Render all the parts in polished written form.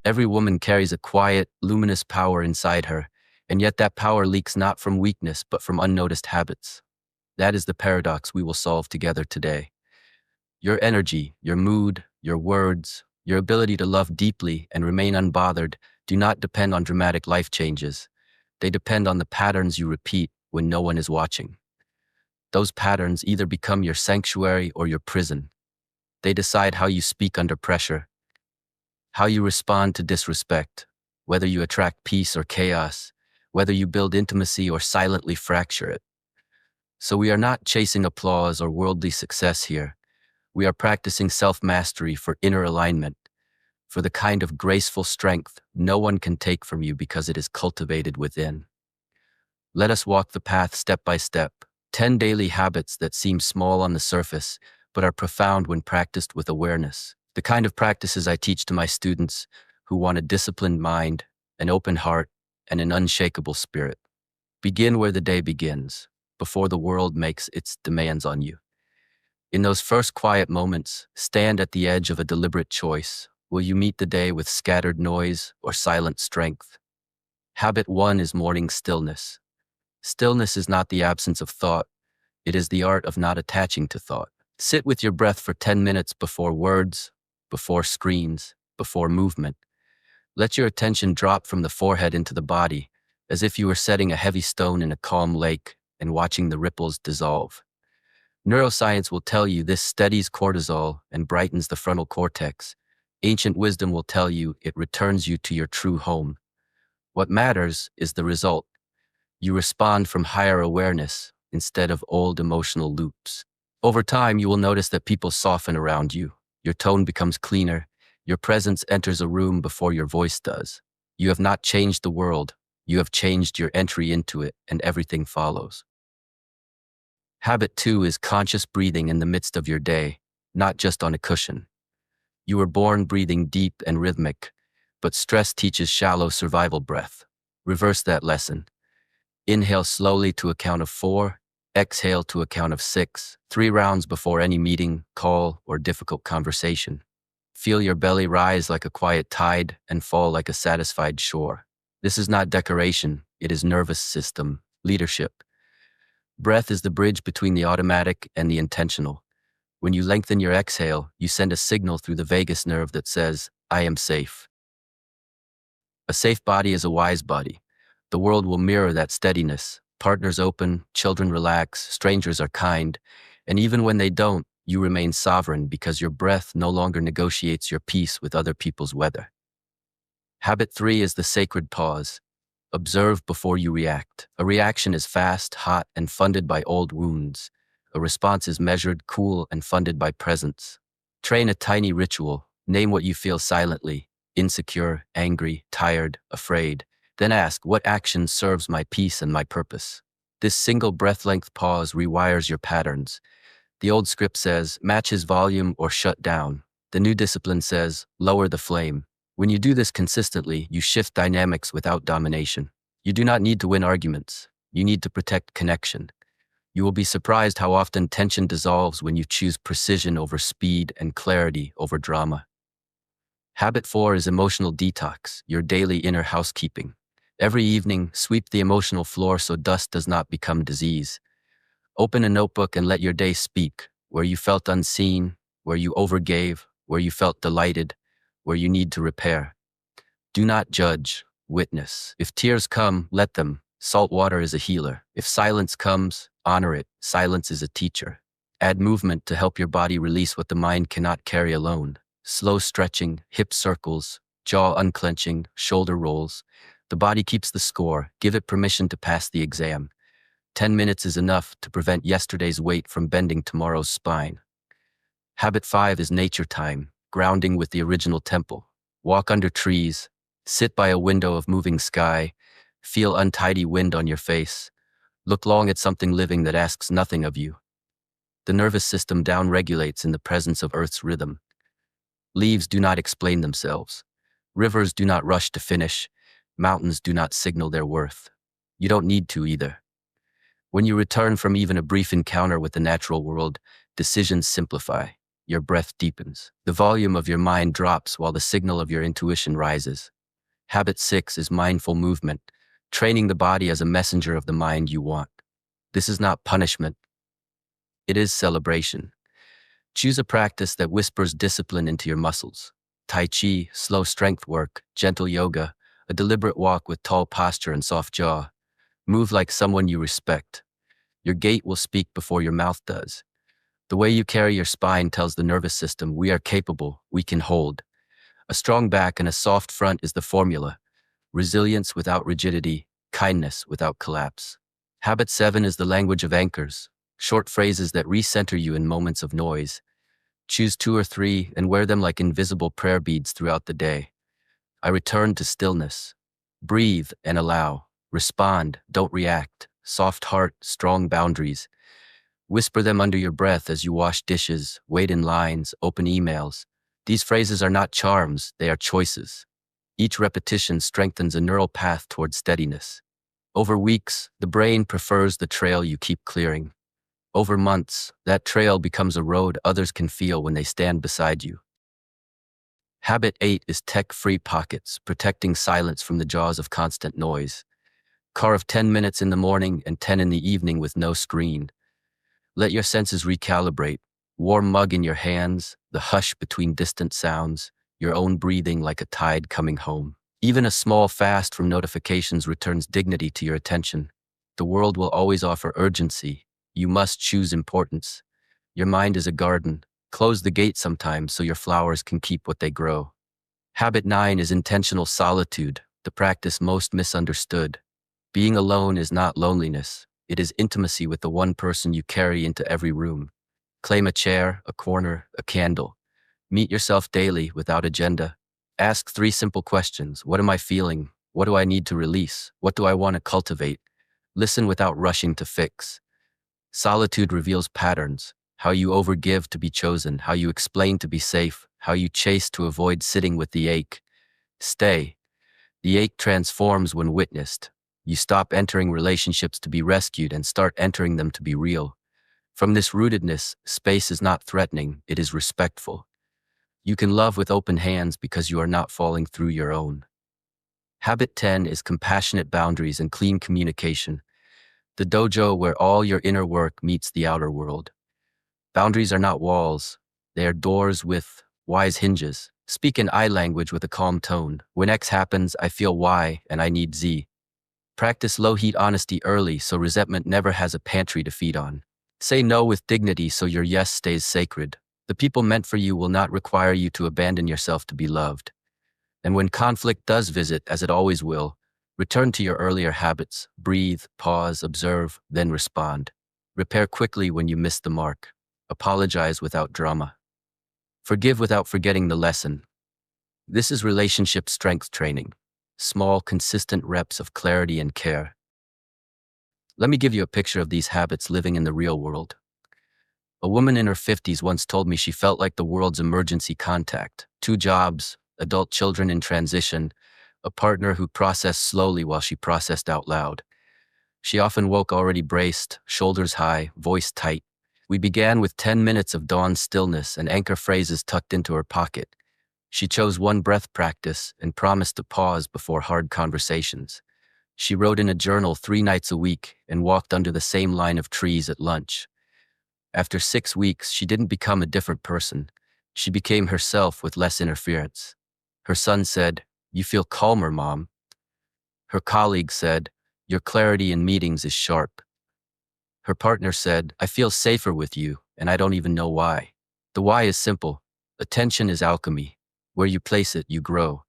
Every woman carries a quiet, luminous power inside her, and yet that power leaks not from weakness but from unnoticed habits. That is the paradox we will solve together today. Your energy, your mood, your words, your ability to love deeply and remain unbothered do not depend on dramatic life changes. They depend on the patterns you repeat when no one is watching. Those patterns either become your sanctuary or your prison. They decide how you speak under pressure, how you respond to disrespect, whether you attract peace or chaos, whether you build intimacy or silently fracture it. So we are not chasing applause or worldly success here. We are practicing self-mastery for inner alignment, for the kind of graceful strength no one can take from you because it is cultivated within. Let us walk the path step by step, 10 daily habits that seem small on the surface, but are profound when practiced with awareness. The kind of practices I teach to my students who want a disciplined mind, an open heart, and an unshakable spirit. Begin where the day begins, before the world makes its demands on you. In those first quiet moments, stand at the edge of a deliberate choice. Will you meet the day with scattered noise or silent strength? Habit 1 is morning stillness. Stillness is not the absence of thought. It is the art of not attaching to thought. Sit with your breath for 10 minutes before words, before screens, before movement. Let your attention drop from the forehead into the body, as if you were setting a heavy stone in a calm lake and watching the ripples dissolve. Neuroscience will tell you this steadies cortisol and brightens the frontal cortex. Ancient wisdom will tell you it returns you to your true home. What matters is the result. You respond from higher awareness instead of old emotional loops. Over time, you will notice that people soften around you. Your tone becomes cleaner. Your presence enters a room before your voice does. You have not changed the world. You have changed your entry into it, and everything follows. Habit 2 is conscious breathing in the midst of your day, not just on a cushion. You were born breathing deep and rhythmic, but stress teaches shallow survival breath. Reverse that lesson. Inhale slowly to a count of 4, exhale to a count of 6, 3 rounds before any meeting, call, or difficult conversation. Feel your belly rise like a quiet tide and fall like a satisfied shore. This is not decoration, it is nervous system, leadership. Breath is the bridge between the automatic and the intentional. When you lengthen your exhale, you send a signal through the vagus nerve that says, I am safe. A safe body is a wise body. The world will mirror that steadiness. Partners open, children relax, strangers are kind, and even when they don't, you remain sovereign because your breath no longer negotiates your peace with other people's weather. Habit 3 is the sacred pause. Observe before you react. A reaction is fast, hot, and funded by old wounds. A response is measured, cool, and funded by presence. Train a tiny ritual. Name what you feel silently: insecure, angry, tired, afraid. Then ask, what action serves my peace and my purpose? This single breath-length pause rewires your patterns. The old script says, match his volume or shut down. The new discipline says, lower the flame. When you do this consistently, you shift dynamics without domination. You do not need to win arguments. You need to protect connection. You will be surprised how often tension dissolves when you choose precision over speed and clarity over drama. Habit 4 is emotional detox, your daily inner housekeeping. Every evening, sweep the emotional floor so dust does not become disease. Open a notebook and let your day speak, where you felt unseen, where you overgave, where you felt delighted, where you need to repair. Do not judge, witness. If tears come, let them. Salt water is a healer. If silence comes, honor it. Silence is a teacher. Add movement to help your body release what the mind cannot carry alone. Slow stretching, hip circles, jaw unclenching, shoulder rolls. The body keeps the score. Give it permission to pass the exam. 10 minutes is enough to prevent yesterday's weight from bending tomorrow's spine. Habit 5 is nature time, grounding with the original temple. Walk under trees, sit by a window of moving sky, feel untidy wind on your face. Look long at something living that asks nothing of you. The nervous system downregulates in the presence of Earth's rhythm. Leaves do not explain themselves. Rivers do not rush to finish. Mountains do not signal their worth. You don't need to either. When you return from even a brief encounter with the natural world, decisions simplify. your breath deepens. The volume of your mind drops while the signal of your intuition rises. Habit 6 is mindful movement, training the body as a messenger of the mind you want. This is not punishment, it is celebration. Choose a practice that whispers discipline into your muscles. Tai Chi, slow strength work, gentle yoga, a deliberate walk with tall posture and soft jaw. Move like someone you respect. Your gait will speak before your mouth does. The way you carry your spine tells the nervous system we are capable, we can hold. A strong back and a soft front is the formula. Resilience without rigidity, kindness without collapse. Habit 7 is the language of anchors, short phrases that recenter you in moments of noise. Choose 2 or 3 and wear them like invisible prayer beads throughout the day. I return to stillness. Breathe and allow. Respond, don't react. Soft heart, strong boundaries. Whisper them under your breath as you wash dishes, wait in lines, open emails. These phrases are not charms, they are choices. Each repetition strengthens a neural path toward steadiness. Over weeks, the brain prefers the trail you keep clearing. Over months, that trail becomes a road others can feel when they stand beside you. Habit 8 is tech-free pockets, protecting silence from the jaws of constant noise. Carve 10 minutes in the morning and 10 in the evening with no screen. Let your senses recalibrate. Warm mug in your hands, the hush between distant sounds, your own breathing like a tide coming home. Even a small fast from notifications returns dignity to your attention. The world will always offer urgency. You must choose importance. Your mind is a garden. Close the gate sometimes so your flowers can keep what they grow. Habit 9 is intentional solitude, the practice most misunderstood. Being alone is not loneliness. It is intimacy with the one person you carry into every room. Claim a chair, a corner, a candle. Meet yourself daily without agenda. Ask 3 simple questions. What am I feeling? What do I need to release? What do I want to cultivate? Listen without rushing to fix. Solitude reveals patterns. How you overgive to be chosen, how you explain to be safe, how you chase to avoid sitting with the ache. Stay. The ache transforms when witnessed. You stop entering relationships to be rescued and start entering them to be real. From this rootedness, space is not threatening, it is respectful. You can love with open hands because you are not falling through your own. Habit 10 is compassionate boundaries and clean communication. The dojo where all your inner work meets the outer world. Boundaries are not walls, they are doors with wise hinges. Speak in I language with a calm tone. When X happens, I feel Y and I need Z. Practice low-heat honesty early so resentment never has a pantry to feed on. Say no with dignity so your yes stays sacred. The people meant for you will not require you to abandon yourself to be loved. And when conflict does visit, as it always will, return to your earlier habits. Breathe, pause, observe, then respond. Repair quickly when you miss the mark. Apologize without drama. Forgive without forgetting the lesson. This is relationship strength training. Small, consistent reps of clarity and care. Let me give you a picture of these habits living in the real world. A woman in her 50s once told me she felt like the world's emergency contact. 2 jobs, adult children in transition, a partner who processed slowly while she processed out loud. She often woke already braced, shoulders high, voice tight. We began with 10 minutes of dawn stillness and anchor phrases tucked into her pocket. She chose 1 breath practice and promised to pause before hard conversations. She wrote in a journal 3 nights a week and walked under the same line of trees at lunch. After 6 weeks, she didn't become a different person. She became herself with less interference. Her son said, "You feel calmer, Mom." Her colleague said, "Your clarity in meetings is sharp." Her partner said, "I feel safer with you, and I don't even know why." The why is simple. Attention is alchemy. Where you place it, you grow.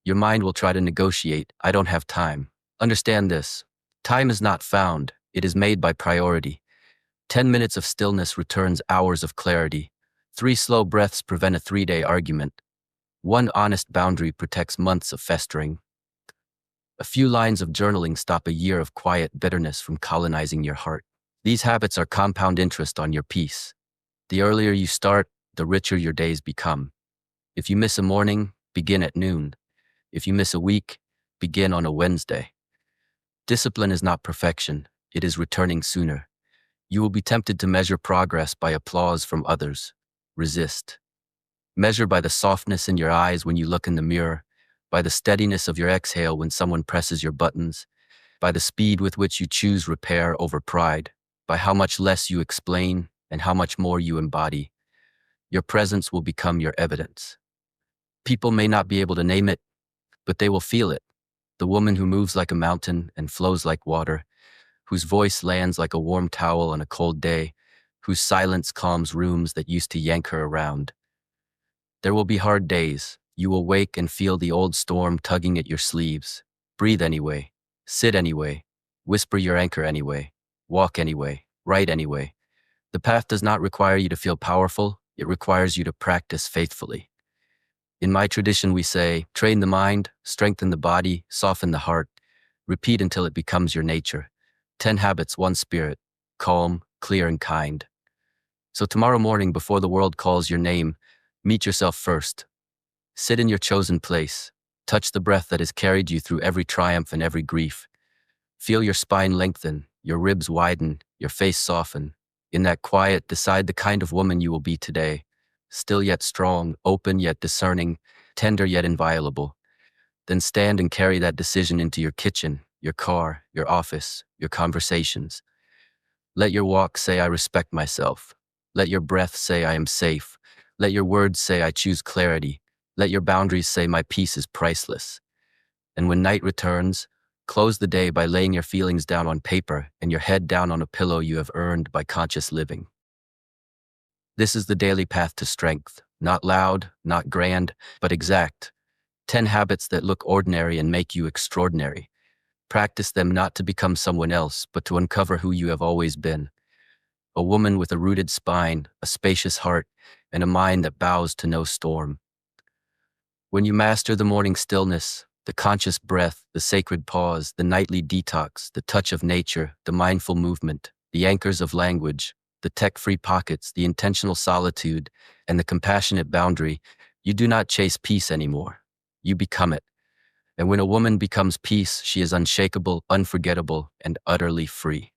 Your mind will try to negotiate. I don't have time. Understand this. Time is not found. It is made by priority. 10 minutes of stillness returns hours of clarity. 3 slow breaths prevent a 3-day argument. 1 honest boundary protects months of festering. A few lines of journaling stop a year of quiet bitterness from colonizing your heart. These habits are compound interest on your peace. The earlier you start, the richer your days become. If you miss a morning, begin at noon. If you miss a week, begin on a Wednesday. Discipline is not perfection, it is returning sooner. You will be tempted to measure progress by applause from others. resist. Measure by the softness in your eyes when you look in the mirror, by the steadiness of your exhale when someone presses your buttons, by the speed with which you choose repair over pride, by how much less you explain and how much more you embody. Your presence will become your evidence. People may not be able to name it, but they will feel it. The woman who moves like a mountain and flows like water, whose voice lands like a warm towel on a cold day, whose silence calms rooms that used to yank her around. There will be hard days. You will wake and feel the old storm tugging at your sleeves. Breathe anyway. Sit anyway. Whisper your anchor anyway. Walk anyway. Write anyway. The path does not require you to feel powerful. It requires you to practice faithfully. In my tradition, we say, train the mind, strengthen the body, soften the heart. Repeat until it becomes your nature. 10 habits, 1 spirit. Calm, clear, and kind. So tomorrow morning, before the world calls your name, meet yourself first. Sit in your chosen place. Touch the breath that has carried you through every triumph and every grief. Feel your spine lengthen, your ribs widen, your face soften. In that quiet, decide the kind of woman you will be today. Still yet strong, open yet discerning, tender yet inviolable. Then stand and carry that decision into your kitchen, your car, your office, your conversations. Let your walk say, I respect myself. Let your breath say, I am safe. Let your words say, I choose clarity. Let your boundaries say, my peace is priceless. And when night returns, close the day by laying your feelings down on paper and your head down on a pillow you have earned by conscious living. This is the daily path to strength, not loud, not grand, but exact. 10 habits that look ordinary and make you extraordinary. Practice them not to become someone else, but to uncover who you have always been. A woman with a rooted spine, a spacious heart, and a mind that bows to no storm. When you master the morning stillness, the conscious breath, the sacred pause, the nightly detox, the touch of nature, the mindful movement, the anchors of language, the tech-free pockets, the intentional solitude, and the compassionate boundary, you do not chase peace anymore. You become it. And when a woman becomes peace, she is unshakable, unforgettable, and utterly free.